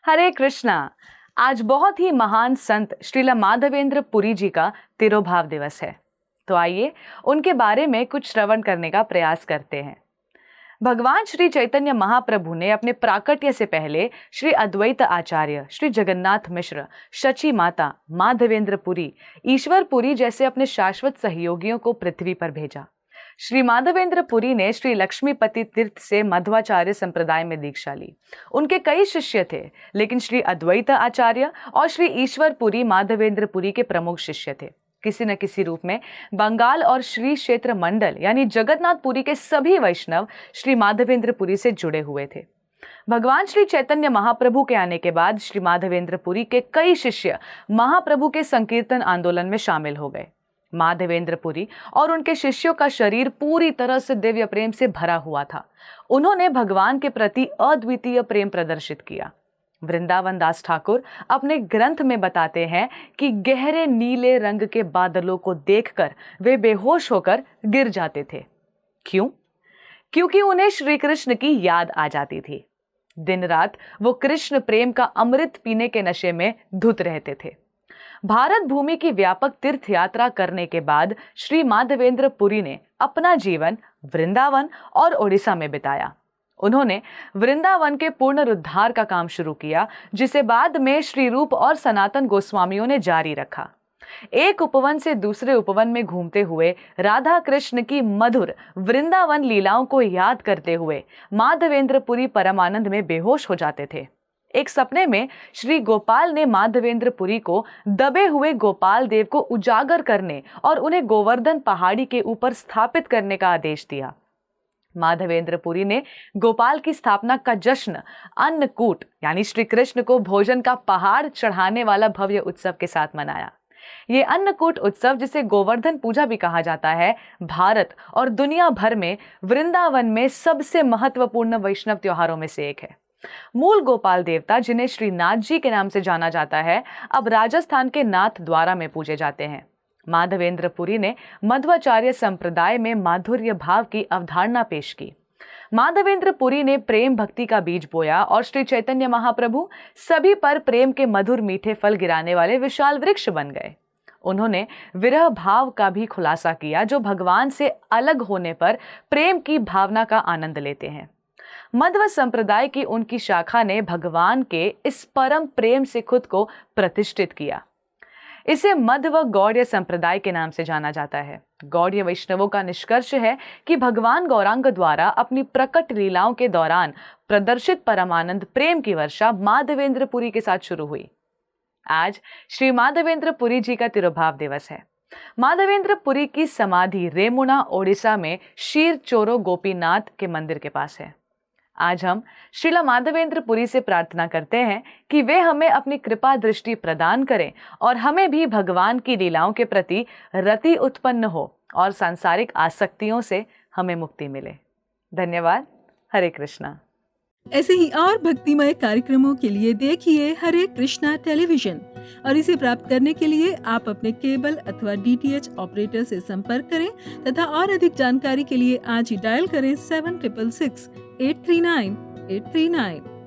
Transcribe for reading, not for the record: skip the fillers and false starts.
हरे कृष्णा। आज बहुत ही महान संत श्रीला माधवेंद्र पुरी जी का तिरोभाव दिवस है। तो आइए उनके बारे में कुछ श्रवण करने का प्रयास करते हैं। भगवान श्री चैतन्य महाप्रभु ने अपने प्राकट्य से पहले श्री अद्वैत आचार्य, श्री जगन्नाथ मिश्र, शची माता, माधवेंद्र पुरी, ईश्वर पुरी जैसे अपने शाश्वत सहयोगियों को पृथ्वी पर भेजा। श्री माधवेंद्र पुरी ने श्री लक्ष्मीपति तीर्थ से मध्वाचार्य संप्रदाय में दीक्षा ली। उनके कई शिष्य थे, लेकिन श्री अद्वैत आचार्य और श्री ईश्वर पुरी माधवेंद्र पुरी के प्रमुख शिष्य थे। किसी न किसी रूप में बंगाल और श्री क्षेत्र मंडल यानी जगन्नाथ पुरी के सभी वैष्णव श्री माधवेंद्र पुरी से जुड़े हुए थे। भगवान श्री चैतन्य महाप्रभु के आने के बाद श्री माधवेंद्र पुरी के कई शिष्य महाप्रभु के संकीर्तन आंदोलन में शामिल हो गए। माधवेंद्र पुरी और उनके शिष्यों का शरीर पूरी तरह से दिव्य प्रेम से भरा हुआ था। उन्होंने भगवान के प्रति अद्वितीय प्रेम प्रदर्शित किया। वृंदावन दास ठाकुर अपने ग्रंथ में बताते हैं कि गहरे नीले रंग के बादलों को देखकर वे बेहोश होकर गिर जाते थे। क्यों? क्योंकि उन्हें श्री कृष्ण की याद आ जाती थी। दिन रात वो कृष्ण प्रेम का अमृत पीने के नशे में धुत रहते थे। भारत भूमि की व्यापक तीर्थ यात्रा करने के बाद श्री माधवेंद्र पुरी ने अपना जीवन वृंदावन और ओडिशा में बिताया। उन्होंने वृंदावन के पुनरुद्धार का काम शुरू किया, जिसे बाद में श्री रूप और सनातन गोस्वामियों ने जारी रखा। एक उपवन से दूसरे उपवन में घूमते हुए राधा कृष्ण की मधुर वृंदावन लीलाओं को याद करते हुए माधवेंद्र पुरी परमानंद में बेहोश हो जाते थे। एक सपने में श्री गोपाल ने माधवेंद्र पुरी को दबे हुए गोपाल देव को उजागर करने और उन्हें गोवर्धन पहाड़ी के ऊपर स्थापित करने का आदेश दिया। माधवेंद्र पुरी ने गोपाल की स्थापना का जश्न अन्नकूट यानी श्री कृष्ण को भोजन का पहाड़ चढ़ाने वाला भव्य उत्सव के साथ मनाया। ये अन्नकूट उत्सव, जिसे गोवर्धन पूजा भी कहा जाता है, भारत और दुनिया भर में वृंदावन में सबसे महत्वपूर्ण वैष्णव त्योहारों में से एक है। मूल गोपाल देवता, जिन्हें श्री नाथ जी के नाम से जाना जाता है, अब राजस्थान के नाथ द्वारा में पूजे जाते हैं। माधवेंद्र पुरी ने मध्वाचार्य संप्रदाय में माधुर्य भाव की अवधारणा पेश की। माधवेंद्र पुरी ने प्रेम भक्ति का बीज बोया और श्री चैतन्य महाप्रभु सभी पर प्रेम के मधुर मीठे फल गिराने वाले विशाल वृक्ष बन गए। उन्होंने विरह भाव का भी खुलासा किया, जो भगवान से अलग होने पर प्रेम की भावना का आनंद लेते हैं। मध्व संप्रदाय की उनकी शाखा ने भगवान के इस परम प्रेम से खुद को प्रतिष्ठित किया। इसे मध्व गौड़ीय संप्रदाय के नाम से जाना जाता है। गौड़ीय वैष्णवों का निष्कर्ष है कि भगवान गौरांग द्वारा अपनी प्रकट लीलाओं के दौरान प्रदर्शित परमानंद प्रेम की वर्षा माधवेंद्र पुरी के साथ शुरू हुई। आज श्री माधवेंद्र पुरी जी का तिरोभाव दिवस है। माधवेंद्र पुरी की समाधि रेमुणा, ओडिशा में शीर चोरो गोपीनाथ के मंदिर के पास है। आज हम श्रीला माधवेंद्र पुरी से प्रार्थना करते हैं कि वे हमें अपनी कृपा दृष्टि प्रदान करें और हमें भी भगवान की लीलाओं के प्रति रति उत्पन्न हो और सांसारिक आसक्तियों से हमें मुक्ति मिले। धन्यवाद। हरे कृष्णा। ऐसे ही और भक्तिमय कार्यक्रमों के लिए देखिए हरे कृष्णा टेलीविजन, और इसे प्राप्त करने के लिए आप अपने केबल अथवा DTH ऑपरेटर से संपर्क करें तथा और अधिक जानकारी के लिए आज ही डायल करें 7666 839 839।